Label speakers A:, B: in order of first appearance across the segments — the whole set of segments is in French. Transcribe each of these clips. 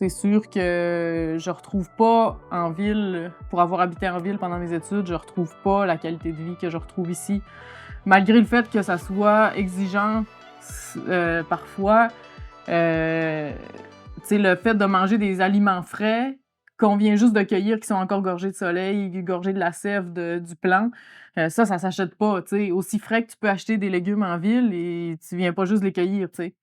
A: C'est sûr que je retrouve pas en ville, pour avoir habité en ville pendant mes études, je retrouve pas la qualité de vie que je retrouve ici. Malgré le fait que ça soit exigeant, parfois, heu, tu sais, le fait de manger des aliments frais qu'on vient juste de cueillir, qui sont encore gorgés de soleil, gorgés de la sève du plant, ça s'achète pas, tu sais. Aussi frais que tu peux acheter des légumes en ville et tu viens pas juste les cueillir, tu sais.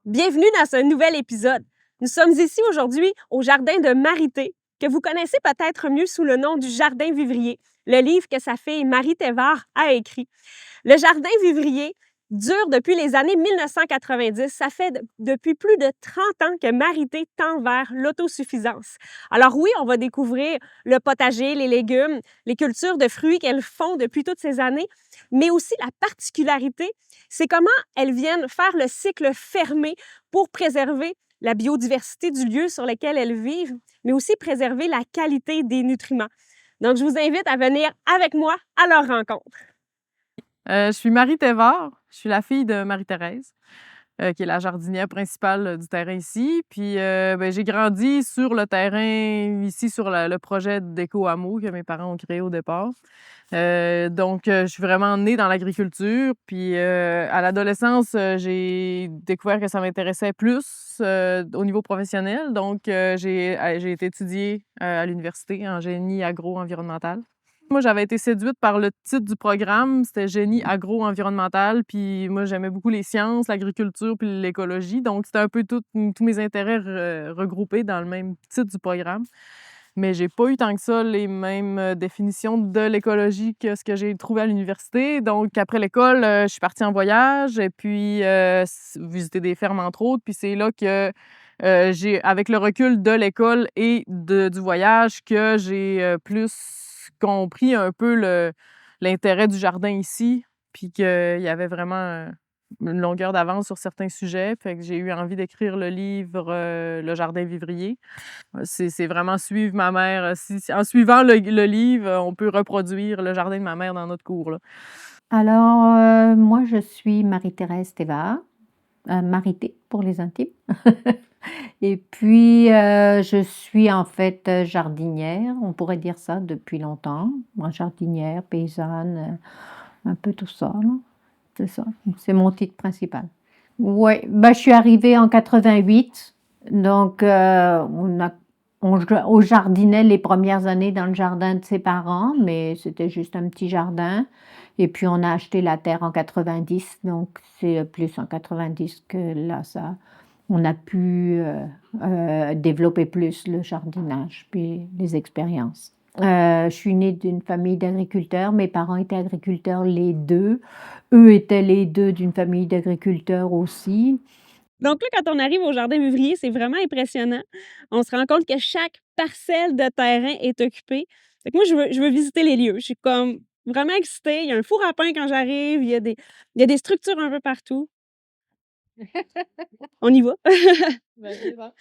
B: Bienvenue dans ce nouvel épisode. Nous sommes ici aujourd'hui au jardin de Marité, que vous connaissez peut-être mieux sous le nom du Jardin Vivrier, le livre que sa fille Marie Thévard a écrit. Le Jardin Vivrier dure depuis les années 1990. Ça fait depuis plus de 30 ans que Marité tend vers l'autosuffisance. Alors oui, on va découvrir le potager, les légumes, les cultures de fruits qu'elles font depuis toutes ces années, mais aussi la particularité, c'est comment elles viennent faire le cycle fermé pour préserver la biodiversité du lieu sur lequel elles vivent, mais aussi préserver la qualité des nutriments. Donc, je vous invite à venir avec moi à leur rencontre.
A: Je suis Marie Thévard, je suis la fille de Marie-Thérèse, qui est la jardinière principale du terrain ici. Puis, ben, j'ai grandi sur le terrain ici, sur le projet d'éco-hameau que mes parents ont créé au départ. Donc, je suis vraiment née dans l'agriculture. Puis, à l'adolescence, j'ai découvert que ça m'intéressait plus au niveau professionnel. Donc, j'ai été étudier à l'université en génie agro-environnemental. Moi, j'avais été séduite par le titre du programme, c'était génie agro-environnemental, puis moi, j'aimais beaucoup les sciences, l'agriculture puis l'écologie, donc c'était un peu tous mes intérêts regroupés dans le même titre du programme. Mais j'ai pas eu tant que ça les mêmes définitions de l'écologie que ce que j'ai trouvé à l'université. Donc après l'école, je suis partie en voyage et puis visiter des fermes entre autres, puis c'est là que j'ai avec le recul de l'école et du voyage que j'ai plus compris un peu l'intérêt du jardin ici, puis qu'il y avait vraiment une longueur d'avance sur certains sujets. Fait que j'ai eu envie d'écrire le livre Le Jardin Vivrier. C'est vraiment suivre ma mère. En suivant le livre, on peut reproduire le jardin de ma mère dans notre cour, là.
C: Alors, moi, je suis Marie-Thérèse Thévard, Marité pour les intimes. Et puis, je suis en fait jardinière, on pourrait dire ça depuis longtemps. Moi, jardinière, paysanne, un peu tout ça, non? C'est ça, c'est mon titre principal. Oui, bah, je suis arrivée en 88, donc on jardinait les premières années dans le jardin de ses parents, mais c'était juste un petit jardin. Et puis on a acheté la terre en 90, donc c'est plus en 90 que là, on a pu développer plus le jardinage, puis les expériences. Je suis née d'une famille d'agriculteurs, mes parents étaient agriculteurs les deux, eux étaient les deux d'une famille d'agriculteurs aussi.
B: Donc là, quand on arrive au jardin vivrier, c'est vraiment impressionnant. On se rend compte que chaque parcelle de terrain est occupée. Fait que moi, je veux visiter les lieux. Je suis comme vraiment excitée. Il y a un four à pain quand j'arrive. Il y a des structures un peu partout. On y va.
C: Vas-y, va.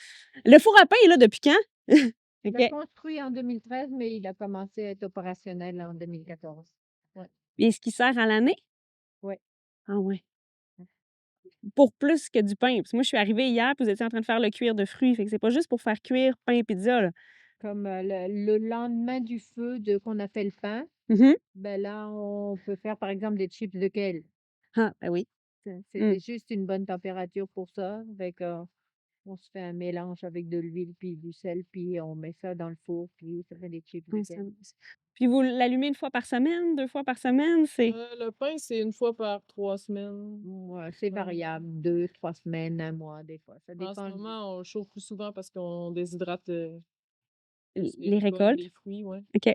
B: Le four à pain est là depuis quand?
C: Il
B: OK.
C: a construit en 2013, mais il a commencé à être opérationnel en 2014. Ouais.
B: Est-ce qu'il sert à l'année?
C: Ouais.
B: Ah ouais. Pour plus que du pain. Parce que moi, je suis arrivée hier, puis vous étiez en train de faire le cuir de fruits. Fait que c'est pas juste pour faire cuire pain et pizza, là.
C: Comme le lendemain du feu qu'on a fait le pain,
B: Mhm.
C: ben là, on peut faire par exemple des chips de kale.
B: Ah, ben oui.
C: C'est juste une bonne température pour ça. Avec, on se fait un mélange avec de l'huile puis du sel, puis on met ça dans le four, puis ça fait des chips de
B: Ouais,
C: kale.
B: puis vous l'allumez une fois par semaine, 2 fois par semaine? C'est
A: Le pain, c'est une fois par 3 semaines.
C: Ouais, c'est
A: Ouais.
C: variable, 2, 3 semaines, un mois, des fois. Ça
A: En ce
C: dépend.
A: moment, on chauffe plus souvent parce qu'on déshydrate
B: les récoltes?
A: les fruits, ouais.
B: OK.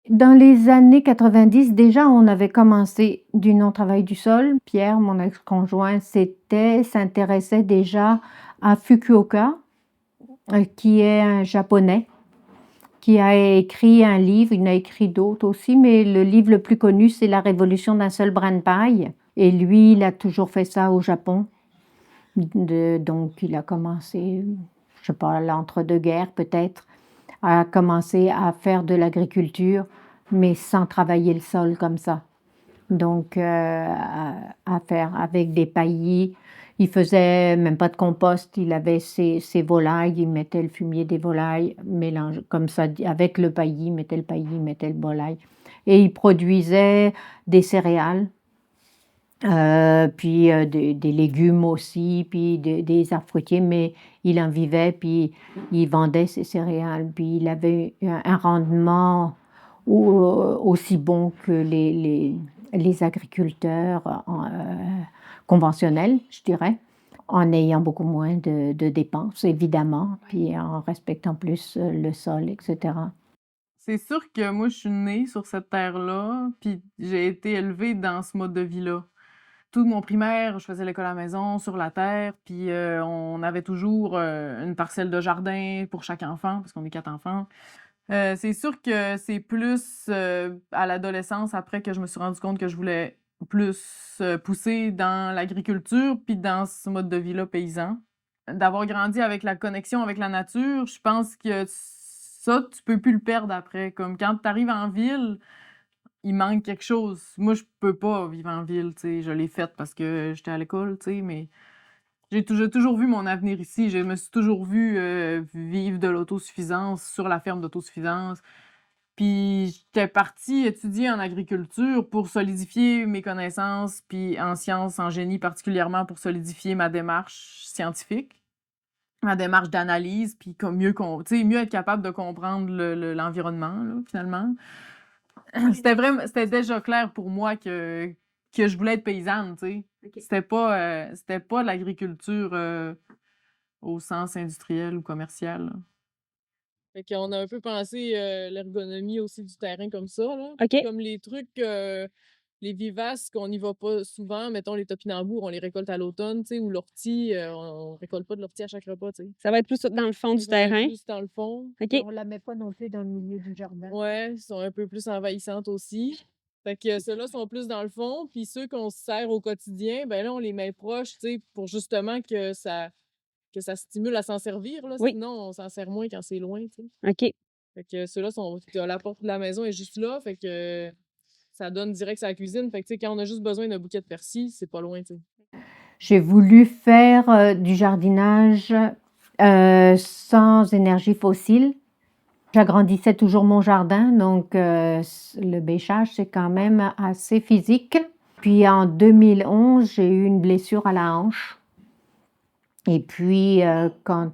C: Dans les années 90, déjà, on avait commencé du non-travail du sol. Pierre, mon ex-conjoint, s'intéressait déjà à Fukuoka, qui est un japonais, qui a écrit un livre. Il en a écrit d'autres aussi, mais le livre le plus connu, c'est La révolution d'un seul brin de paille. Et lui, il a toujours fait ça au Japon. Donc, il a commencé, je sais pas, l'entre-deux-guerres peut-être, a commencé à faire de l'agriculture, mais sans travailler le sol comme ça. Donc, à faire avec des paillis Il faisait même pas de compost, il avait ses volailles, il mettait le fumier des volailles, mélange comme ça avec le paillis, il mettait le paillis, il mettait le volaille et il produisait des céréales, puis, des légumes aussi, puis des arbres fruitiers, mais il en vivait, puis il vendait ses céréales, puis il avait un rendement aussi bon que les agriculteurs conventionnels, je dirais, en ayant beaucoup moins de dépenses, évidemment, puis en respectant plus le sol, etc.
A: C'est sûr que moi, je suis née sur cette terre-là, puis j'ai été élevée dans ce mode de vie-là. Tout mon primaire, je faisais l'école à la maison, sur la terre, puis on avait toujours une parcelle de jardin pour chaque enfant, parce qu'on est 4 enfants. C'est sûr que c'est plus à l'adolescence, après, que je me suis rendu compte que je voulais plus pousser dans l'agriculture, puis dans ce mode de vie-là paysan. D'avoir grandi avec la connexion avec la nature, je pense que ça, tu peux plus le perdre après. Comme quand tu arrives en ville, il manque quelque chose. Moi, je peux pas vivre en ville, tu sais. Je l'ai fait parce que j'étais à l'école, tu sais, mais j'ai toujours vu mon avenir ici. Je me suis toujours vue vivre de l'autosuffisance sur la ferme d'autosuffisance. Puis j'étais partie étudier en agriculture pour solidifier mes connaissances, puis en sciences, en génie particulièrement pour solidifier ma démarche scientifique, ma démarche d'analyse, puis comme tu sais, mieux être capable de comprendre l'environnement, là, finalement. C'était déjà clair pour moi que je voulais être paysanne, tu sais.
B: OK.
A: C'était pas de l'agriculture au sens industriel ou commercial, là. Fait qu'on a un peu pensé l'ergonomie aussi du terrain comme ça, là.
B: OK.
A: Comme les trucs, les vivaces qu'on n'y va pas souvent, mettons les topinambours, on les récolte à l'automne, tu sais, ou l'ortie, on récolte pas de l'ortie à chaque repas, tu sais.
B: Ça va être plus dans le fond du
A: Ça va être
B: terrain.
A: plus dans le fond.
B: OK.
C: On la met pas non plus dans le milieu du jardin.
A: Ouais, elles sont un peu plus envahissantes aussi. Fait que ceux-là sont plus dans le fond, puis ceux qu'on se sert au quotidien, ben là, on les met proches, tu sais, pour justement que ça stimule à s'en servir, là.
B: Oui.
A: Sinon, on s'en sert moins quand c'est loin, tu sais.
B: OK.
A: Fait que ceux-là la porte de la maison est juste là, fait que ça donne direct sur la cuisine. Fait que, tu sais, quand on a juste besoin d'un bouquet de persil, c'est pas loin, tu sais.
C: J'ai voulu faire du jardinage sans énergie fossile. J'agrandissais toujours mon jardin, donc le bêchage, c'est quand même assez physique. Puis en 2011, j'ai eu une blessure à la hanche. Et puis, quand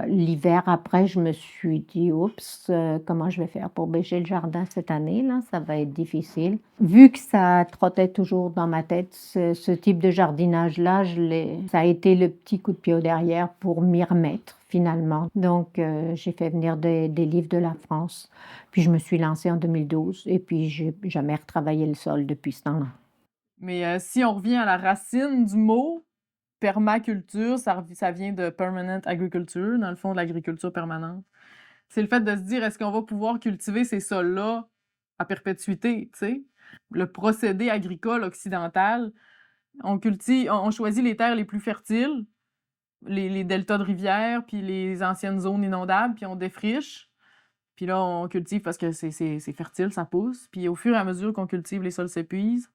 C: l'hiver après, je me suis dit: «Oups, comment je vais faire pour bêcher le jardin cette année là? Ça va être difficile». Vu que ça trottait toujours dans ma tête, ce type de jardinage-là, ça a été le petit coup de pied au derrière pour m'y remettre finalement. Donc j'ai fait venir des livres de la France, puis je me suis lancée en 2012 et puis j'ai jamais retravaillé le sol depuis ce temps-là. Mais si on revient à la racine du mot, permaculture, ça vient de permanent agriculture, dans le fond, de l'agriculture permanente. C'est le fait de se dire, est-ce qu'on va pouvoir cultiver ces sols-là à perpétuité, tu sais? Le procédé agricole occidental, on choisit les terres les plus fertiles, les deltas de rivières, puis les anciennes zones inondables, puis on défriche. Puis là, on cultive parce que c'est fertile, ça pousse. Puis au fur et à mesure qu'on cultive, les sols s'épuisent.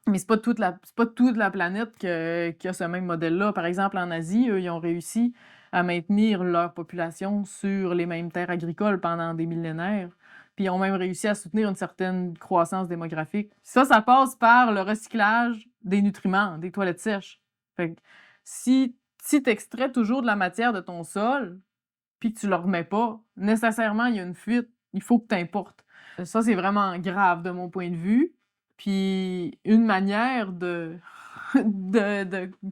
C: Mais c'est pas toute la planète qui a ce même modèle-là. Par exemple, en Asie, eux, ils ont réussi à maintenir leur population sur les mêmes terres agricoles pendant des millénaires. Puis ils ont même réussi à soutenir une certaine croissance démographique. Ça passe par le recyclage des nutriments, des toilettes sèches. Fait que si tu extrais toujours de la matière de ton sol, puis que tu le remets pas, nécessairement, il y a une fuite. Il faut que tu importes. Ça, c'est vraiment grave de mon point de vue. Puis une manière de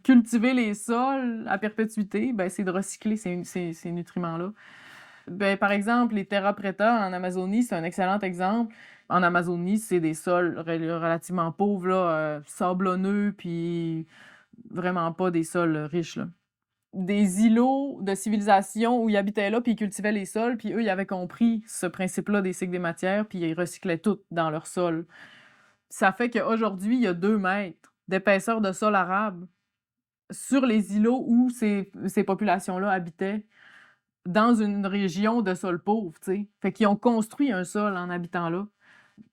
C: cultiver les sols à perpétuité, ben, c'est de recycler ces nutriments-là. Ben, par exemple, les terra preta en Amazonie, c'est un excellent exemple. En Amazonie, c'est des sols relativement pauvres, là, sablonneux, puis vraiment pas des sols riches, là. Des îlots de civilisation où ils habitaient là, puis ils cultivaient les sols, puis eux, ils avaient compris ce principe-là des cycles des matières, puis ils recyclaient tout dans leur sol. Ça fait qu'aujourd'hui, il y a 2 mètres d'épaisseur de sol arable sur les îlots où ces populations-là habitaient, dans une région de sol pauvre, tu sais. Fait qu'ils ont construit un sol en habitant là,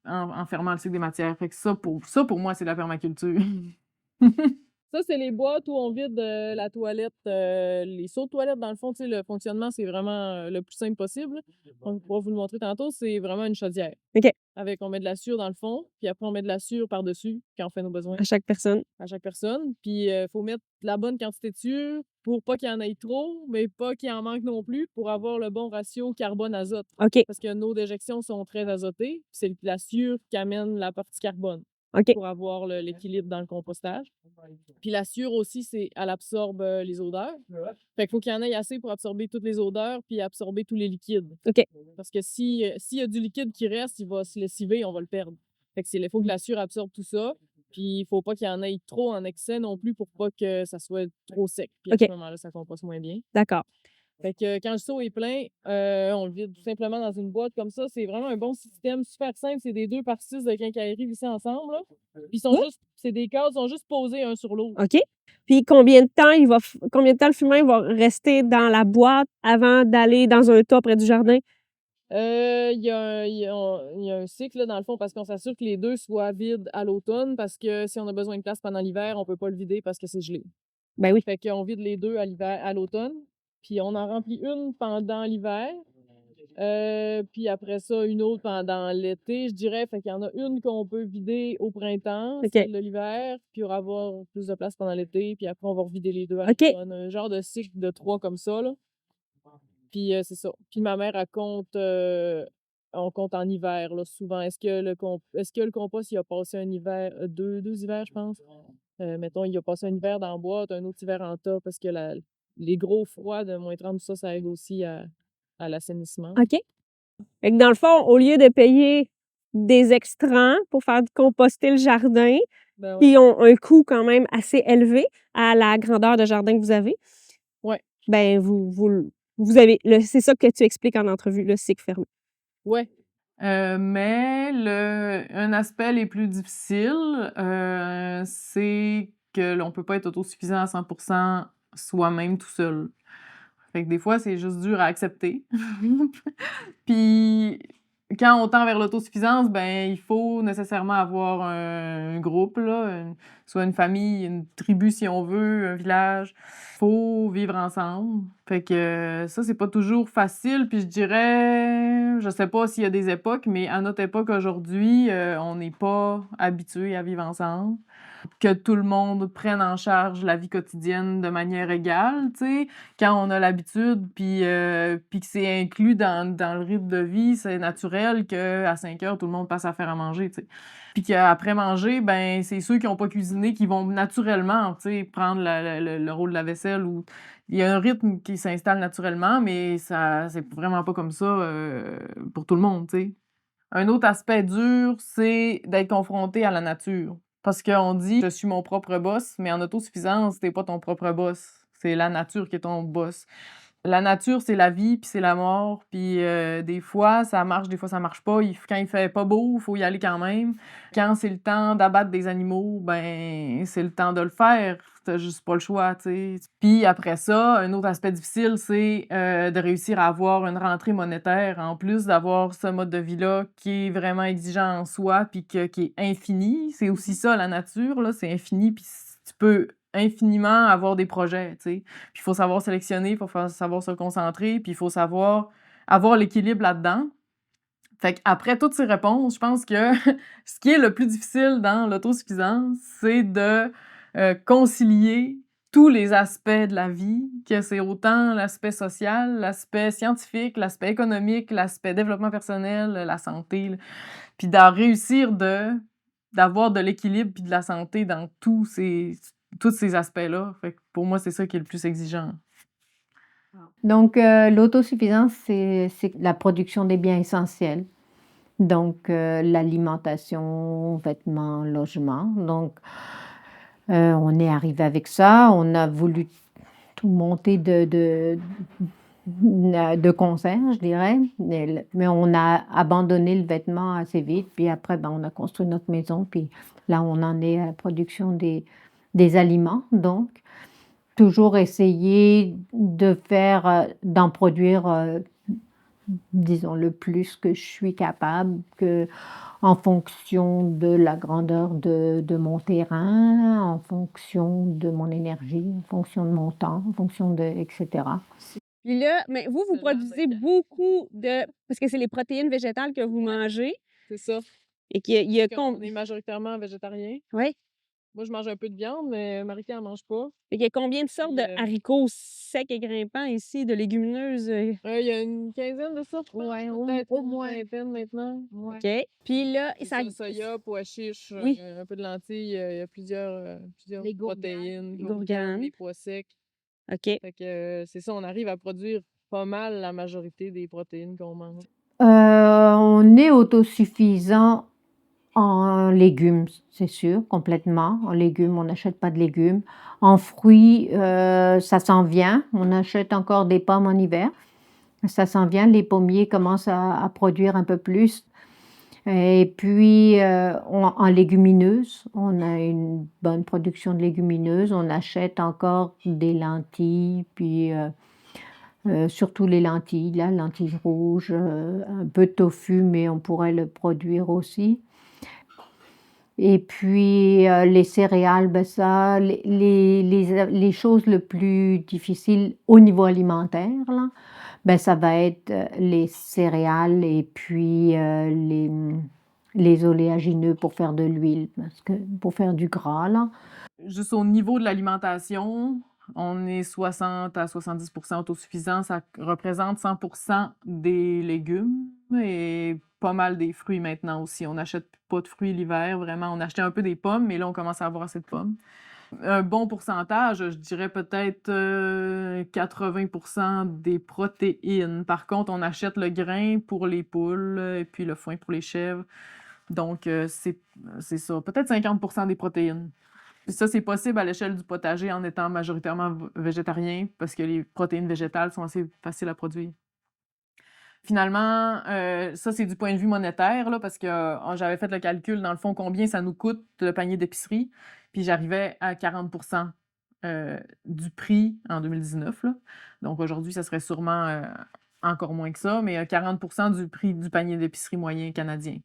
C: en fermant le cycle des matières. Fait que ça, pour moi, c'est de la permaculture.
A: Ça, c'est les boîtes où on vide la toilette, les seaux de toilette. Dans le fond, tu sais, le fonctionnement, c'est vraiment le plus simple possible. On pourra vous le montrer tantôt. C'est vraiment une chaudière.
B: OK.
A: On met de la sure dans le fond, puis après, on met de la sure par-dessus quand on fait nos besoins
B: À chaque personne.
A: à chaque personne. Puis, il faut mettre la bonne quantité de sure pour pas qu'il y en ait trop, mais pas qu'il en manque non plus pour avoir le bon ratio carbone-azote.
B: OK.
A: Parce que nos déjections sont très azotées, puis c'est la sure qui amène la partie carbone
B: OK.
A: pour avoir l'équilibre dans le compostage. Puis la sure aussi, elle absorbe les odeurs. Fait qu'il faut qu'il y en ait assez pour absorber toutes les odeurs puis absorber tous les liquides.
B: OK.
A: Parce que s'il y a du liquide qui reste, il va se lessiver, on va le perdre. Fait que il faut que la sure absorbe tout ça. Puis il faut pas qu'il y en ait trop en excès non plus pour pas que ça soit trop sec. Puis à
B: OK.
A: ce moment-là, ça composte moins bien.
B: D'accord.
A: Fait que quand le seau est plein, on le vide tout simplement dans une boîte comme ça. C'est vraiment un bon système, super simple. C'est des 2 par 6 de quincaillerie vissés ensemble, là. Puis c'est des cadres, ils sont juste posés un sur l'autre.
B: OK. Puis combien de temps le fumier va rester dans la boîte avant d'aller dans un tas près du jardin?
A: Il y a un cycle, là, dans le fond, parce qu'on s'assure que les 2 soient vides à l'automne, parce que si on a besoin de place pendant l'hiver, on peut pas le vider parce que c'est gelé.
B: Ben oui.
A: Fait qu'on vide les 2 à l'automne, puis on en remplit une pendant l'hiver, puis après ça, une autre pendant l'été, je dirais. Fait qu'il y en a une qu'on peut vider au printemps,
B: OK.
A: celle de l'hiver, puis pour avoir plus de place pendant l'été, puis après on va revider les 2 à
B: OK.
A: l'automne. Un genre de cycle de 3 comme ça, là. Puis c'est ça. Puis ma mère, elle compte, on compte en hiver, là, souvent. Est-ce que le compost, il a passé un hiver, 2 hivers, je pense? Mettons, il a passé un hiver dans la boîte, un autre hiver en tas, parce que les gros froids de -30, ça aide aussi à l'assainissement.
B: OK. Fait que dans le fond, au lieu de payer des extrants pour faire composter le jardin,
A: Ben
B: qui ont un coût quand même assez élevé à la grandeur de jardin que vous avez,
A: Ouais.
B: ben vous avez c'est ça que tu expliques en entrevue, le cycle fermé.
A: Ouais. Mais un aspect les plus difficiles, c'est que l'on peut pas être autosuffisant à 100% soi-même tout seul. Fait que des fois, c'est juste dur à accepter. Puis quand on tend vers l'autosuffisance, ben il faut nécessairement avoir un groupe, là, soit une famille, une tribu si on veut, un village. Faut vivre ensemble. Fait que ça, c'est pas toujours facile. Puis je dirais, je sais pas s'il y a des époques, mais à notre époque aujourd'hui, on n'est pas habitué à vivre ensemble. Que tout le monde prenne en charge la vie quotidienne de manière égale, tu sais. Quand on a l'habitude, puis que c'est inclus dans le rythme de vie, c'est naturel qu'à 5 heures, tout le monde passe à faire à manger, tu sais. Puis qu'après manger, ben c'est ceux qui n'ont pas cuisiné qui vont naturellement, tu sais, prendre le rôle de la vaisselle. Ou il y a un rythme qui s'installe naturellement, mais ça c'est vraiment pas comme ça pour tout le monde, tu sais. Un autre aspect dur, c'est d'être confronté à la nature. Parce qu'on dit: «Je suis mon propre boss», mais en autosuffisance, t'es pas ton propre boss. C'est la nature qui est ton boss. La nature, c'est la vie, puis c'est la mort, puis des fois, ça marche, des fois, ça marche pas. Quand il fait pas beau, il faut y aller quand même. Quand c'est le temps d'abattre des animaux, ben c'est le temps de le faire. T'as juste pas le choix, tu sais. Puis après ça, un autre aspect difficile, c'est de réussir à avoir une rentrée monétaire, en plus d'avoir ce mode de vie-là qui est vraiment exigeant en soi, puis qui est infini. C'est aussi ça, la nature, là, c'est infini, puis tu peux infiniment avoir des projets, tu sais. Puis il faut savoir sélectionner, il faut savoir se concentrer, puis il faut savoir avoir l'équilibre là-dedans. Fait qu'après toutes ces réponses, je pense que ce qui est le plus difficile dans l'autosuffisance, c'est de concilier tous les aspects de la vie, que c'est autant l'aspect social, l'aspect scientifique, l'aspect économique, l'aspect développement personnel, la santé, là. Puis d'en réussir d'avoir de l'équilibre puis de la santé dans tous ces aspects-là. Fait que pour moi, c'est ça qui est le plus exigeant.
C: Donc, l'autosuffisance, c'est la production des biens essentiels. Donc, l'alimentation, vêtements, logement. Donc, on est arrivé avec ça. On a voulu tout monter de concert, je dirais. Mais on a abandonné le vêtement assez vite. Puis après, ben, on a construit notre maison. Puis là, on en est à la production des aliments. Donc, toujours essayer d'en produire disons, le plus que je suis capable, en fonction de la grandeur de mon terrain, en fonction de mon énergie, en fonction de mon temps, en fonction de etc.
B: Puis là, mais vous
A: Seulement
B: produisez
A: avec
B: beaucoup de parce que c'est les protéines végétales que vous mangez
A: c'est ça.
B: et qu'il y a
A: On est majoritairement végétarien.
B: ouais,
A: Moi, je mange un peu de viande, mais Marie-Pierre en mange pas.
B: fait qu'il y a combien de sortes
A: Puis,
B: de haricots secs et grimpants ici, de légumineuses?
A: il y a une quinzaine de sortes, je pense.
C: Ouais,
A: Peut-être
C: au
A: une
C: moins.
A: vingtaine maintenant.
C: Ouais.
B: OK. Puis là,
A: C'est
B: ça
A: ça, soya, pois chiches,
B: oui,
A: un peu de lentilles, il y a plusieurs
C: Les gourganes.
A: protéines,
B: les
A: gourganes,
B: gourganes.
A: les pois secs.
B: OK.
A: Fait que, c'est ça, on arrive à produire pas mal la majorité des protéines qu'on mange.
C: On est autosuffisant en légumes, c'est sûr, complètement. En légumes, on n'achète pas de légumes. En fruits, ça s'en vient. On achète encore des pommes en hiver. Ça s'en vient. Les pommiers commencent à produire un peu plus. Et puis, en légumineuses, on a une bonne production de légumineuses. On achète encore des lentilles, puis surtout les lentilles, là, lentilles rouges, un peu de tofu, mais on pourrait le produire aussi. Et puis, les céréales, ben ça, les choses le plus difficiles au niveau alimentaire, là, ben ça va être, les céréales et puis, les oléagineux pour faire de l'huile, parce que pour faire du gras, là.
A: Juste au niveau de l'alimentation, on est 60 à 70 autosuffisant. Ça représente 100 des légumes et pas mal des fruits maintenant aussi. On n'achète pas de fruits l'hiver, vraiment. On achetait un peu des pommes, mais là, on commence à avoir assez de pommes. Un bon pourcentage, je dirais peut-être 80 des protéines. Par contre, on achète le grain pour les poules et puis le foin pour les chèvres. Donc, c'est ça. Peut-être 50 des protéines. Puis ça, c'est possible à l'échelle du potager en étant majoritairement végétarien parce que les protéines végétales sont assez faciles à produire. Finalement, ça, c'est du point de vue monétaire, là, parce que j'avais fait le calcul, dans le fond, combien ça nous coûte le panier d'épicerie. Puis j'arrivais à 40 du prix en 2019. Là. Donc aujourd'hui, ça serait sûrement encore moins que ça, mais 40 du prix du panier d'épicerie moyen canadien.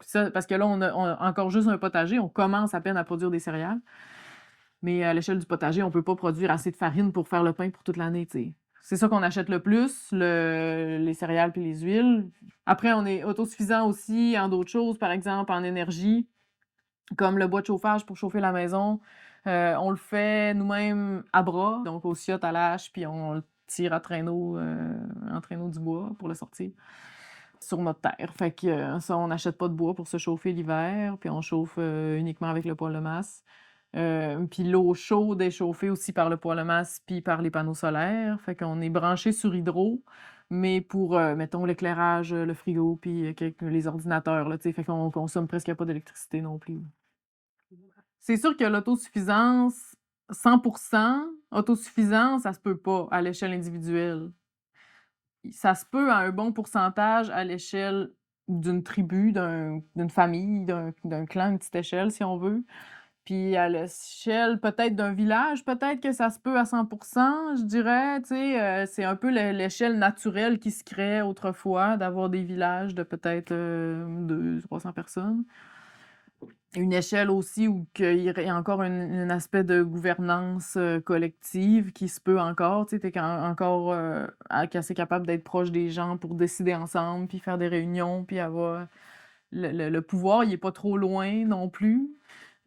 A: Ça, parce que là, on a encore juste un potager, on commence à peine à produire des céréales. Mais à l'échelle du potager, on ne peut pas produire assez de farine pour faire le pain pour toute l'année, tu sais. C'est ça qu'on achète le plus, les céréales puis les huiles. Après, on est autosuffisant aussi en d'autres choses, par exemple en énergie, comme le bois de chauffage pour chauffer la maison. On le fait nous-mêmes à bras, donc au ciotte à l'âche, puis on le tire à traîneau, en traîneau du bois pour le sortir sur notre terre. Fait que ça, on n'achète pas de bois pour se chauffer l'hiver, puis on chauffe uniquement avec le poêle de masse. Puis l'eau chaude est chauffée aussi par le poêle à masse puis par les panneaux solaires. Fait qu'on est branché sur hydro, mais pour, mettons, l'éclairage, le frigo, puis les ordinateurs, là, tu sais. Fait qu'on consomme presque pas d'électricité non plus. C'est sûr que l'autosuffisance, 100 autosuffisant, ça se peut pas à l'échelle individuelle. Ça se peut à un bon pourcentage à l'échelle d'une tribu, d'une famille, d'un clan, une petite échelle, si on veut. Puis à l'échelle peut-être d'un village, peut-être que ça se peut à 100 je dirais, tu sais, c'est un peu l'échelle naturelle qui se crée autrefois, d'avoir des villages de peut-être 200-300 personnes. Une échelle aussi où il y a encore un aspect de gouvernance collective qui se peut encore, tu sais, t'es encore assez capable d'être proche des gens pour décider ensemble, puis faire des réunions, puis avoir le pouvoir, il est pas trop loin non plus.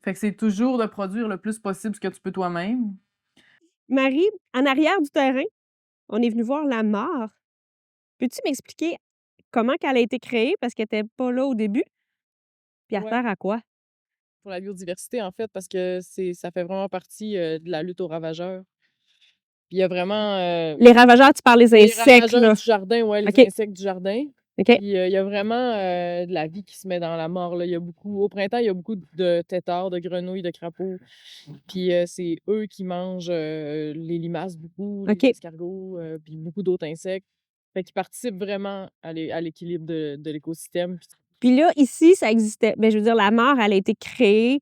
A: Fait que c'est toujours de produire le plus possible ce que tu peux toi-même.
B: Marie, en arrière du terrain, on est venu voir la mare. Peux-tu m'expliquer comment qu'elle a été créée parce qu'elle était pas là au début? Puis elle
A: Ouais.
B: sert à quoi?
A: Pour la biodiversité, en fait, parce que ça fait vraiment partie de la lutte aux ravageurs. Puis il y a vraiment
B: Les ravageurs, tu parles des
A: les
B: insectes,
A: ravageurs
B: là.
A: du jardin, ouais, les
B: OK.
A: insectes du jardin.
B: OK.
A: Puis il y a vraiment de la vie qui se met dans la mare, là. Il y a beaucoup, au printemps, il y a beaucoup de têtards, de grenouilles, de crapauds. Puis c'est eux qui mangent les limaces beaucoup,
B: OK.
A: les escargots, puis beaucoup d'autres insectes. Fait qu'ils participent vraiment à l'équilibre de l'écosystème.
B: Puis là, ici, ça existait. Ben, je veux dire, la mare, elle a été créée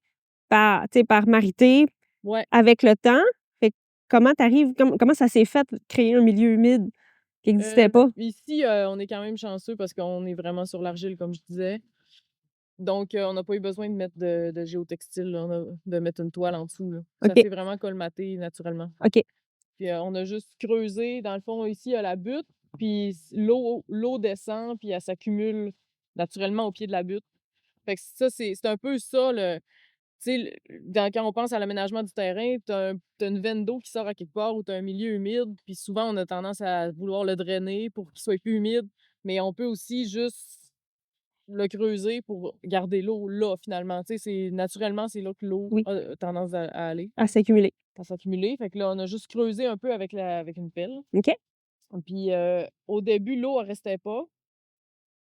B: par, tu sais, par Marité
A: Ouais.
B: avec le temps. Fait que comment t'arrives, comment ça s'est fait de créer un milieu humide? qui n'existait pas?
A: Ici, on est quand même chanceux parce qu'on est vraiment sur l'argile, comme je disais. Donc, on n'a pas eu besoin de mettre de géotextile, là, de mettre une toile en dessous, là. Ça
B: OK,
A: s'est vraiment colmaté naturellement.
B: OK.
A: Puis, on a juste creusé. Dans le fond, ici, il y a la butte, puis l'eau descend, puis elle s'accumule naturellement au pied de la butte. Fait que ça, c'est un peu ça, le tu sais, quand on pense à l'aménagement du terrain, t'as une veine d'eau qui sort à quelque part ou t'as un milieu humide, puis souvent, on a tendance à vouloir le drainer pour qu'il soit plus humide, mais on peut aussi juste le creuser pour garder l'eau là, finalement. Tu sais, naturellement, c'est là que l'eau
B: Oui,
A: a tendance à aller,
B: à s'accumuler.
A: à s'accumuler. Fait que là, on a juste creusé un peu avec une pelle.
B: OK.
A: Puis, au début, l'eau, elle restait pas.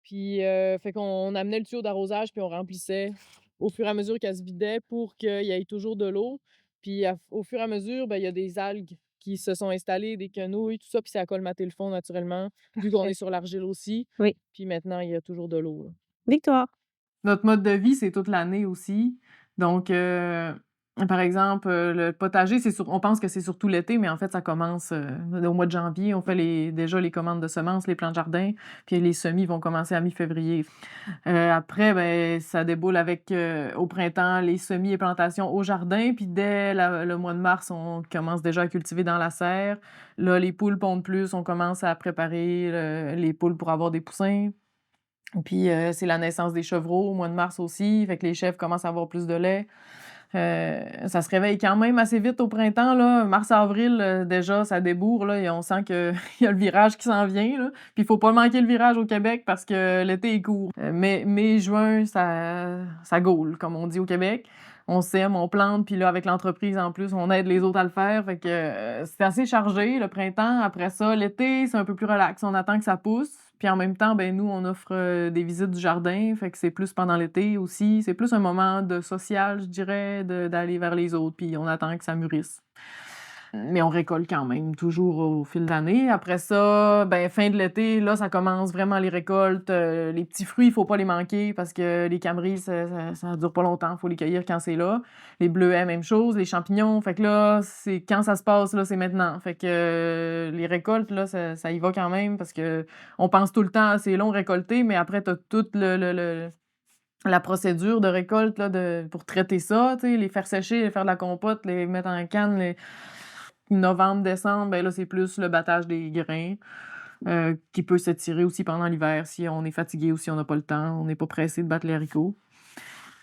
A: Puis, fait qu'on amenait le tuyau d'arrosage, puis on remplissait au fur et à mesure qu'elle se vidait pour qu'il y ait toujours de l'eau. Puis, au fur et à mesure, ben, il y a des algues qui se sont installées, des quenouilles, tout ça, puis ça a colmaté le fond naturellement, vu qu'on est
B: Parfait.
A: sur l'argile aussi.
B: Oui.
A: Puis maintenant, il y a toujours de l'eau, là.
B: Victoire.
A: Notre mode de vie, c'est toute l'année aussi. Donc, par exemple, le potager, on pense que c'est surtout l'été, mais en fait, ça commence au mois de janvier. On fait déjà les commandes de semences, les plants de jardin, puis les semis vont commencer à mi-février. Après, ben, ça déboule avec, au printemps, les semis et plantations au jardin, puis dès le mois de mars, on commence déjà à cultiver dans la serre. Là, les poules pondent plus, on commence à préparer les poules pour avoir des poussins. Puis, c'est la naissance des chevreaux au mois de mars aussi, fait que les chèvres commencent à avoir plus de lait. Ça se réveille quand même assez vite au printemps, là. Mars-avril, déjà, ça débourre, là, et on sent qu'il y a le virage qui s'en vient, là. Puis il faut pas manquer le virage au Québec parce que l'été est court. Mai, juin, ça gaule, comme on dit au Québec. On sème, on plante, puis là, avec l'entreprise, en plus, on aide les autres à le faire. Fait que c'est assez chargé, le printemps. Après ça, l'été, c'est un peu plus relax. On attend que ça pousse. Puis en même temps, ben nous, on offre des visites du jardin. Fait que c'est plus pendant l'été aussi. C'est plus un moment de social, je dirais, d'aller vers les autres. Puis on attend que ça mûrisse. Mais on récolte quand même, toujours au fil d'année. Après ça, ben fin de l'été, là, ça commence vraiment les récoltes. Les petits fruits, il faut pas les manquer parce que les camerises, ça dure pas longtemps. Il faut les cueillir quand c'est là. Les bleuets, même chose. Les champignons, fait que là, c'est quand ça se passe, là, c'est maintenant. Fait que les récoltes, là, ça y va quand même parce que on pense tout le temps, c'est long récolter, mais après, t'as toute la procédure de récolte là, pour traiter ça, tu sais, les faire sécher, les faire de la compote, les mettre en canne, novembre, décembre, ben là, c'est plus le battage des grains qui peut s'étirer aussi pendant l'hiver si on est fatigué ou si on n'a pas le temps, on n'est pas pressé de battre les haricots.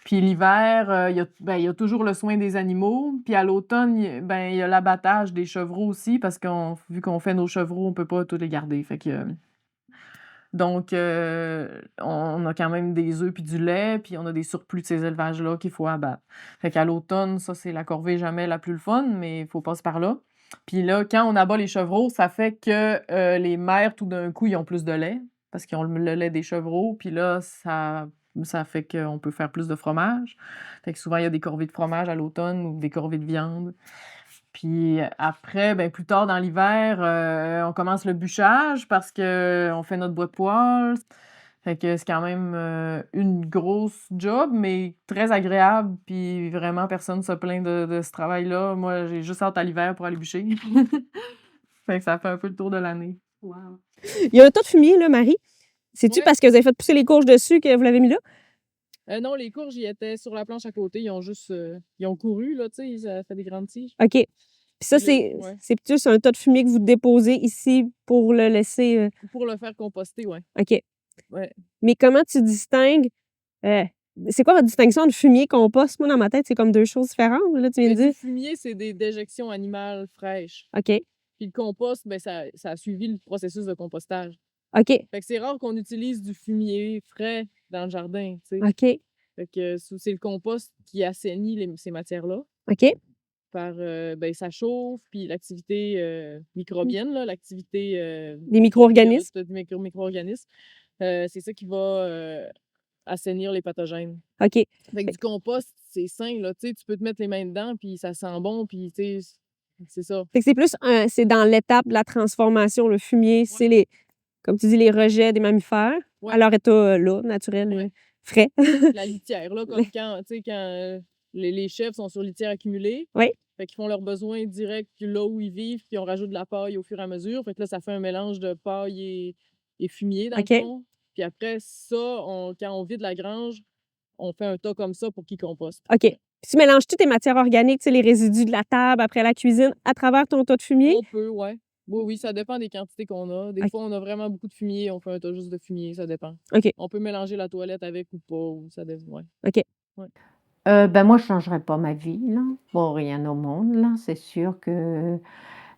A: Puis l'hiver, il y a toujours le soin des animaux. Puis à l'automne, il y a l'abattage des chevreaux aussi parce vu qu'on fait nos chevreaux, on peut pas tous les garder. Fait que, donc, on a quand même des œufs puis du lait, puis on a des surplus de ces élevages-là qu'il faut abattre. Fait qu'à l'automne, ça, c'est la corvée jamais la plus le fun, mais il faut passer par là. Puis là, quand on abat les chevreaux, ça fait que les mères, tout d'un coup, ils ont plus de lait parce qu'ils ont le lait des chevreaux. Puis là, ça fait qu'on peut faire plus de fromage. Fait que souvent, il y a des corvées de fromage à l'automne ou des corvées de viande. Puis après, ben, plus tard dans l'hiver, on commence le bûchage parce qu'on fait notre bois de poêle. Fait que c'est quand même une grosse job, mais très agréable. Puis vraiment, personne ne se plaint de ce travail-là. Moi, j'ai juste hâte à l'hiver pour aller bûcher. Fait que ça fait un peu le tour de l'année.
B: Wow. Il y a un tas de fumier, là, Marie. C'est-tu
A: Ouais.
B: parce que vous avez fait pousser les courges dessus que vous l'avez mis là?
A: Non, les courges, ils étaient sur la planche à côté. Ils ont couru, là, tu sais, ça fait des grandes tiges.
B: OK. Puis ça,
A: Ouais.
B: c'est plus un tas de fumier que vous déposez ici pour le laisser.
A: Pour le faire composter, ouais.
B: OK.
A: Ouais.
B: Mais comment tu distingues. C'est quoi votre distinction de fumier compost? Moi, dans ma tête, c'est comme deux choses différentes. Là, tu viens de
A: Du
B: dire.
A: fumier, c'est des déjections animales fraîches.
B: OK.
A: Puis le compost, ben, ça a suivi le processus de compostage.
B: OK.
A: Fait que c'est rare qu'on utilise du fumier frais dans le jardin, tu sais.
B: OK.
A: Fait que c'est le compost qui assainit ces matières-là.
B: OK.
A: Ben, ça chauffe, puis l'activité microbienne, là, l'activité
B: Des micro-organismes.
A: des micro-organismes, c'est ça qui va assainir les pathogènes.
B: OK.
A: Fait que du compost, c'est sain, là, tu sais, tu peux te mettre les mains dedans, puis ça sent bon, puis tu sais, c'est ça.
B: Fait que c'est plus c'est dans l'étape de la transformation, le fumier, c'est comme tu dis, les rejets des mammifères
A: Ouais.
B: à leur état là, naturel,
A: Ouais.
B: frais.
A: La litière, là, comme quand les chèvres sont sur litière accumulée.
B: Oui.
A: Fait qu'ils font leurs besoins directs là où ils vivent, puis on rajoute de la paille au fur et à mesure. Fait que là, ça fait un mélange de paille et fumier, dans le
B: OK.
A: fond. Puis après ça, quand on vide la grange, on fait un tas comme ça pour qu'ils compostent.
B: OK. Puis tu mélanges-tu tes matières organiques, tu sais, les résidus de la table après la cuisine, à travers ton tas de fumier?
A: On peut, ouais. Oui, ça dépend des quantités qu'on a. Des
B: OK.
A: fois, on a vraiment beaucoup de fumier, on fait un tas juste de fumier, ça dépend.
B: OK.
A: On peut mélanger la toilette avec ou pas, ou ça dépend, ouais.
B: OK.
A: Ouais.
C: Ben, moi, je changerais pas ma vie, là, pour rien au monde, là. C'est sûr que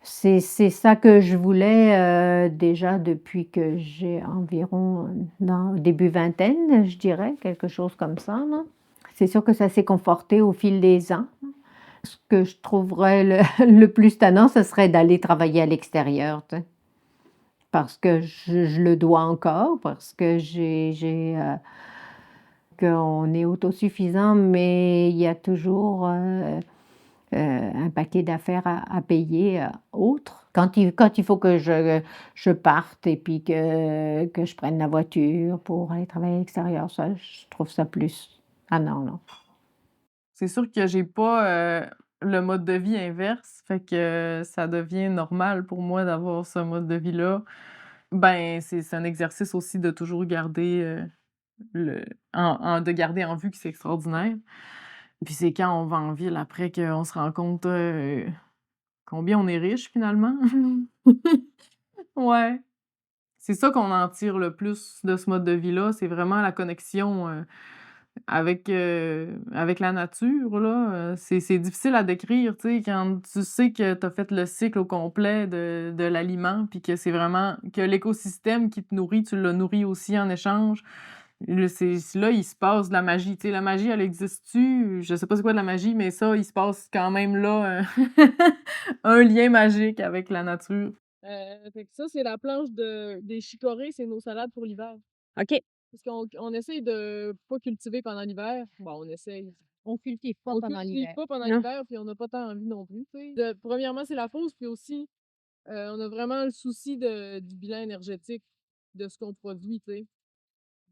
C: c'est ça que je voulais, déjà depuis que j'ai environ, dans début vingtaine, je dirais, quelque chose comme ça, là. C'est sûr que ça s'est conforté au fil des ans. Ce que je trouverais le le plus tannant, ce serait d'aller travailler à l'extérieur, tu sais. Parce que je le dois encore, parce que qu'on est autosuffisant, mais il y a toujours, un paquet d'affaires à payer, autres. Quand il faut que je parte et puis que je prenne la voiture pour aller travailler à l'extérieur, ça, je trouve ça plus ah non, non.
A: C'est sûr que j'ai pas, le mode de vie inverse, fait que ça devient normal pour moi d'avoir ce mode de vie-là. Ben, c'est un exercice aussi de toujours garder, le de garder en vue que c'est extraordinaire. Puis c'est quand on va en ville après qu'on se rend compte, combien on est riche finalement. Ouais. C'est ça qu'on en tire le plus de ce mode de vie-là, c'est vraiment la connexion, avec la nature là, c'est difficile à décrire, tu sais, quand tu sais que tu as fait le cycle au complet de l'aliment, puis que c'est vraiment que l'écosystème qui te nourrit, tu l'as nourri aussi en échange. Là, il se passe de la magie, tu sais, la magie, elle existe-tu? Je sais pas c'est quoi de la magie, mais ça, il se passe quand même là, un lien magique avec la nature. Fait que ça, c'est la planche des chicorées, c'est nos salades pour l'hiver.
B: OK.
A: Parce qu'on essaye de pas cultiver pendant l'hiver. Bon, on essaye.
C: On cultive pas
A: On
C: pendant
A: cultive
C: l'hiver.
A: pas pendant
B: Non.
A: l'hiver, puis on n'a pas tant envie non plus, tu sais. Premièrement, c'est la fausse, puis aussi, on a vraiment le souci du bilan énergétique de ce qu'on produit, tu sais.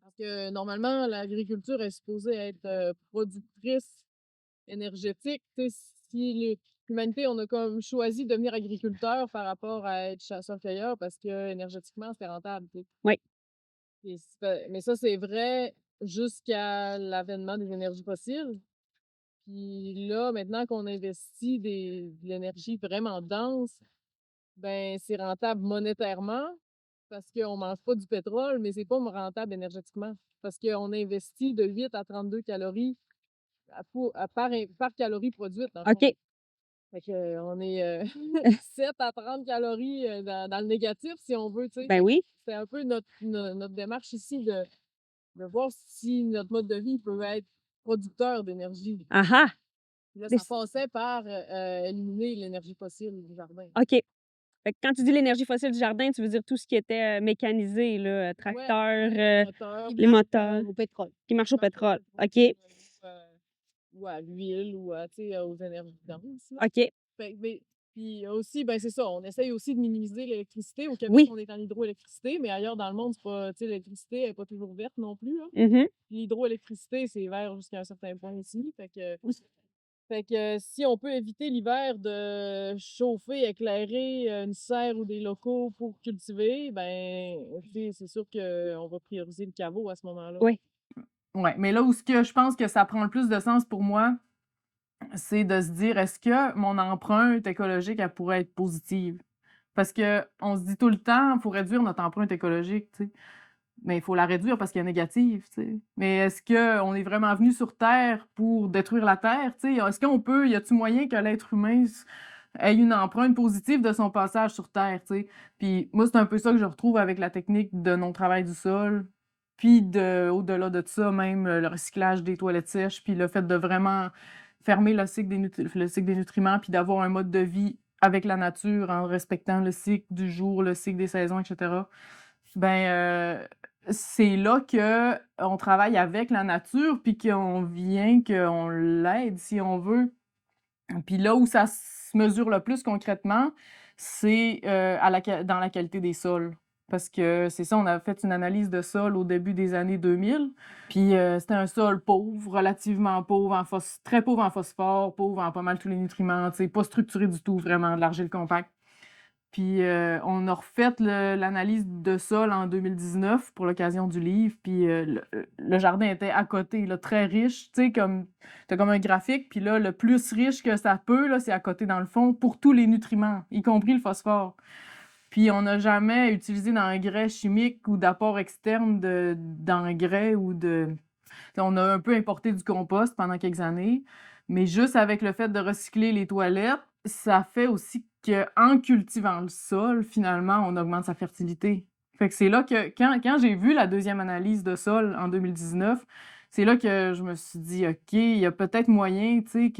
A: Parce que normalement, l'agriculture est supposée être productrice énergétique. Tu sais, si l'humanité, on a comme choisi de devenir agriculteur par rapport à être chasseur-cueilleur parce que énergétiquement, c'était rentable. Tu sais.
B: Oui.
A: Mais ça, c'est vrai jusqu'à l'avènement des énergies fossiles. Puis là, maintenant qu'on investit de l'énergie vraiment dense, ben c'est rentable monétairement parce qu'on mange pas du pétrole, mais c'est pas rentable énergétiquement. Parce qu'on investit de 8 à 32 calories par calorie produite, dans le fond.
B: OK.
A: Fait que, on est 7 à 30 calories dans le négatif, si on veut, tu sais.
B: Ben oui.
A: C'est un peu notre démarche ici de voir si notre mode de vie peut être producteur d'énergie.
B: Ah ah!
A: Puis là,
B: Mais
A: ça passait par éliminer l'énergie fossile du jardin.
B: OK. Fait que quand tu dis l'énergie fossile du jardin, tu veux dire tout ce qui était, mécanisé là, tracteur,
A: Ouais, moteurs,
B: les moteurs
C: Au pétrole.
B: qui marchent au pétrole. OK.
A: Ou à l'huile ou à, tu sais, aux énergies denses, là.
B: OK.
A: Fait que, puis aussi, ben c'est ça, on essaye aussi de minimiser l'électricité. Au Québec,
B: Oui.
A: on est en hydroélectricité, mais ailleurs dans le monde, c'est pas, tu sais, l'électricité n'est pas toujours verte non plus, là.
B: Mmh.
A: Puis l'hydroélectricité, c'est vert jusqu'à un certain point aussi. Fait que si on peut éviter l'hiver de chauffer, éclairer une serre ou des locaux pour cultiver, ben, tu sais, c'est sûr qu'on va prioriser le caveau à ce moment-là.
B: Oui.
A: Ouais, mais là où ce que je pense que ça prend le plus de sens pour moi, c'est de se dire, est-ce que mon empreinte écologique, elle pourrait être positive? Parce qu'on se dit tout le temps, il faut réduire notre empreinte écologique, tu sais. Mais il faut la réduire parce qu'elle est négative, tu sais. Mais est-ce qu'on est vraiment venu sur Terre pour détruire la Terre, tu sais? Est-ce qu'on peut, y a-t-il moyen que l'être humain ait une empreinte positive de son passage sur Terre, tu sais? Puis moi, c'est un peu ça que je retrouve avec la technique de non-travail du sol, puis au-delà de ça, même le recyclage des toilettes sèches, puis le fait de vraiment fermer le cycle des nutriments, puis d'avoir un mode de vie avec la nature en respectant le cycle du jour, le cycle des saisons, etc. Ben, c'est là qu'on travaille avec la nature, puis qu'on l'aide, si on veut. Puis là où ça se mesure le plus concrètement, c'est dans la qualité des sols. parce que c'est ça, on avait fait une analyse de sol au début des années 2000. Puis c'était un sol pauvre, relativement pauvre en très pauvre en phosphore, pauvre en pas mal tous les nutriments, tu sais, pas structuré du tout, vraiment, de l'argile compacte. Puis on a refait l'analyse de sol en 2019 pour l'occasion du livre. Puis le jardin était à côté, là, très riche. Tu sais, t'as comme un graphique. Puis là, le plus riche que ça peut, là, c'est à côté dans le fond pour tous les nutriments, y compris le phosphore. Puis on n'a jamais utilisé d'engrais chimiques ou d'apport externe d'engrais ou de... On a un peu importé du compost pendant quelques années, mais juste avec le fait de recycler les toilettes, ça fait aussi qu'en cultivant le sol, finalement, on augmente sa fertilité. Fait que c'est là que, quand j'ai vu la deuxième analyse de sol en 2019, c'est là que je me suis dit, OK, il y a peut-être moyen, tu sais,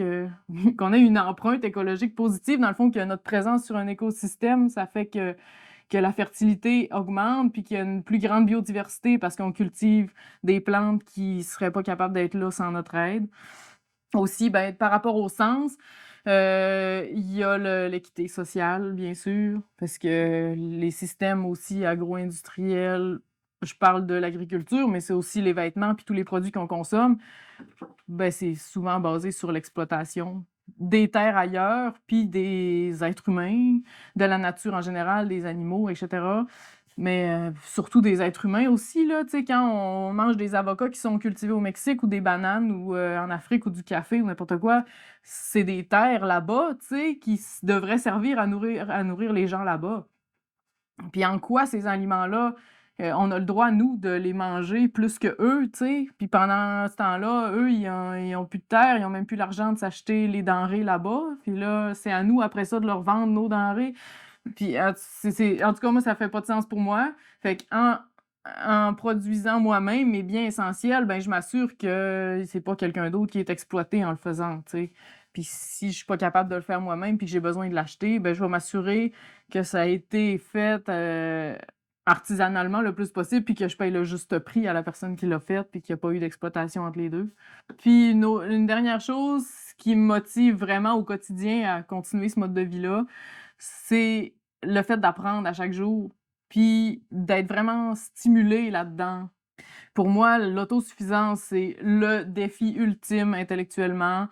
A: qu'on ait une empreinte écologique positive. Dans le fond, que notre présence sur un écosystème, ça fait que la fertilité augmente, puis qu'il y a une plus grande biodiversité parce qu'on cultive des plantes qui seraient pas capables d'être là sans notre aide. Aussi, ben, par rapport au sens, il y a l'équité sociale, bien sûr, parce que les systèmes aussi agro-industriels, je parle de l'agriculture, mais c'est aussi les vêtements puis tous les produits qu'on consomme, ben, c'est souvent basé sur l'exploitation des terres ailleurs, puis des êtres humains, de la nature en général, des animaux, etc. Mais surtout des êtres humains aussi, là, tu sais, quand on mange des avocats qui sont cultivés au Mexique ou des bananes ou en Afrique ou du café ou n'importe quoi, c'est des terres là-bas, tu sais, qui devraient servir à nourrir les gens là-bas. Puis en quoi ces aliments-là, on a le droit, nous, de les manger plus que eux, tu sais? Puis pendant ce temps-là, eux, ils ont plus de terre, ils ont même plus l'argent de s'acheter les denrées là-bas. Puis là, c'est à nous, après ça, de leur vendre nos denrées. Puis en tout cas, moi, ça fait pas de sens pour moi. Fait en produisant moi-même mes biens essentiels, ben je m'assure que c'est pas quelqu'un d'autre qui est exploité en le faisant, tu sais. Puis si je suis pas capable de le faire moi-même puis que j'ai besoin de l'acheter, ben je vais m'assurer que ça a été fait artisanalement le plus possible puis que je paye le juste prix à la personne qui l'a fait puis qu'il n'y a pas eu d'exploitation entre les deux. Puis une dernière chose qui me motive vraiment au quotidien à continuer ce mode de vie-là, c'est le fait d'apprendre à chaque jour puis d'être vraiment stimulé là-dedans. Pour moi, l'autosuffisance, c'est le défi ultime intellectuellement,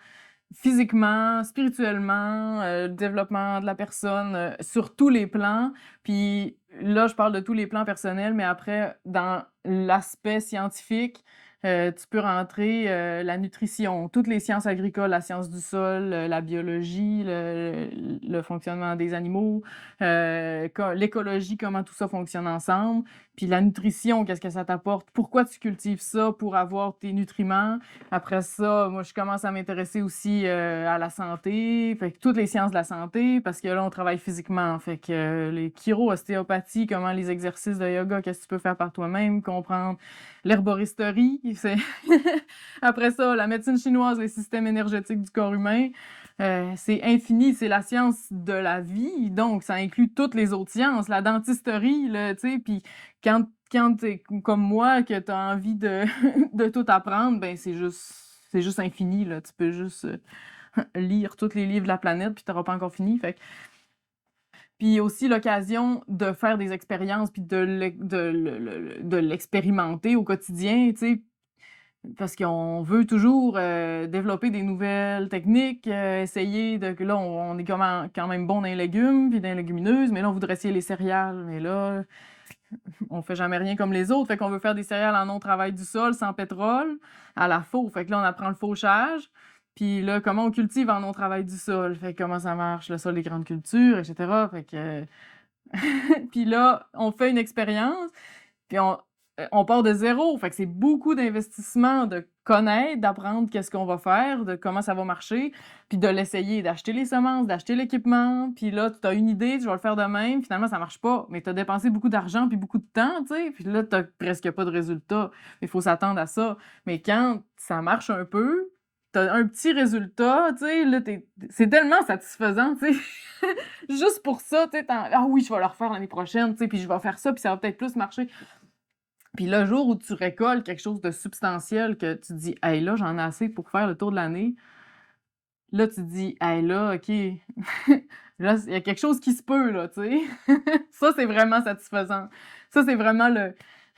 A: physiquement, spirituellement, le développement de la personne, sur tous les plans. Puis là, je parle de tous les plans personnels, mais après, dans l'aspect scientifique, tu peux rentrer la nutrition, toutes les sciences agricoles, la science du sol, la biologie, le fonctionnement des animaux, l'écologie, comment tout ça fonctionne ensemble. Puis la nutrition, qu'est-ce que ça t'apporte? Pourquoi tu cultives ça pour avoir tes nutriments? Après ça, moi, je commence à m'intéresser aussi à la santé, fait que toutes les sciences de la santé, parce que là, on travaille physiquement. Fait que les chiro, ostéopathie, comment les exercices de yoga, qu'est-ce que tu peux faire par toi-même, comprendre l'herboristerie. Après ça, la médecine chinoise, les systèmes énergétiques du corps humain. C'est infini, c'est la science de la vie, donc ça inclut toutes les autres sciences, la dentisterie, là, tu sais, puis quand t'es comme moi, que t'as envie de, de tout apprendre, ben c'est juste infini, là. Tu peux juste lire tous les livres de la planète, puis t'auras pas encore fini. Fait que... Puis aussi l'occasion de faire des expériences, puis de l'expérimenter au quotidien, tu sais, parce qu'on veut toujours développer des nouvelles techniques, essayer de... Là, on est quand même bon dans les légumes, puis dans les légumineuses, mais là, on voudrait essayer les céréales, mais là... on fait jamais rien comme les autres. Fait qu'on veut faire des céréales en non-travail du sol, sans pétrole, à la faux. Fait que là, on apprend le fauchage. Puis là, comment on cultive en non-travail du sol. Fait que comment ça marche, le sol des grandes cultures, etc. Fait que... puis là, on fait une expérience, puis on part de zéro. Fait que c'est beaucoup d'investissement de connaître, d'apprendre qu'est-ce qu'on va faire, de comment ça va marcher, puis de l'essayer, d'acheter les semences, d'acheter l'équipement. Puis là, tu as une idée, tu vas le faire de même. Finalement, ça marche pas, mais tu as dépensé beaucoup d'argent puis beaucoup de temps, tu sais. Puis là, tu presque pas de résultat. Il faut s'attendre à ça. Mais quand ça marche un peu, t'as un petit résultat, tu sais, là, c'est tellement satisfaisant, tu sais. Juste pour ça, tu sais, ah oui, je vais le refaire l'année prochaine, tu sais, puis je vais faire ça, puis ça va peut-être plus marcher. Puis le jour où tu récoltes quelque chose de substantiel, que tu dis, hey, là, j'en ai assez pour faire le tour de l'année, là, tu te dis, hey, là, OK, Là, il y a quelque chose qui se peut, là, tu sais. Ça, c'est vraiment satisfaisant. Ça, c'est vraiment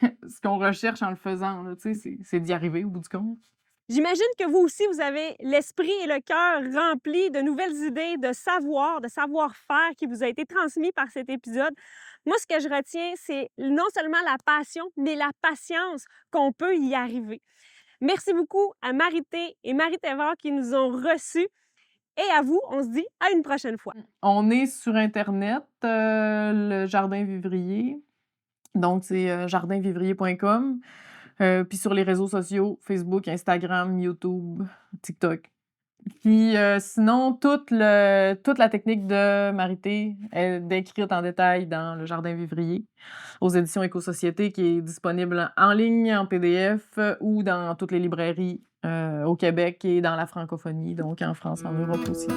A: ce qu'on recherche en le faisant, là, tu sais, c'est d'y arriver au bout du compte.
B: J'imagine que vous aussi, vous avez l'esprit et le cœur remplis de nouvelles idées, de savoir-faire qui vous a été transmis par cet épisode. Moi, ce que je retiens, c'est non seulement la passion, mais la patience qu'on peut y arriver. Merci beaucoup à Marité et Marie Thévard qui nous ont reçus. Et à vous, on se dit à une prochaine fois.
A: On est sur Internet, le Jardin Vivrier. Donc, c'est jardinvivrier.com. Puis sur les réseaux sociaux, Facebook, Instagram, YouTube, TikTok. Puis sinon, toute la technique de Marité est décrite en détail dans Le Jardin Vivrier, aux éditions Éco-Société, qui est disponible en ligne, en PDF, ou dans toutes les librairies au Québec et dans la francophonie, donc en France, en Europe aussi.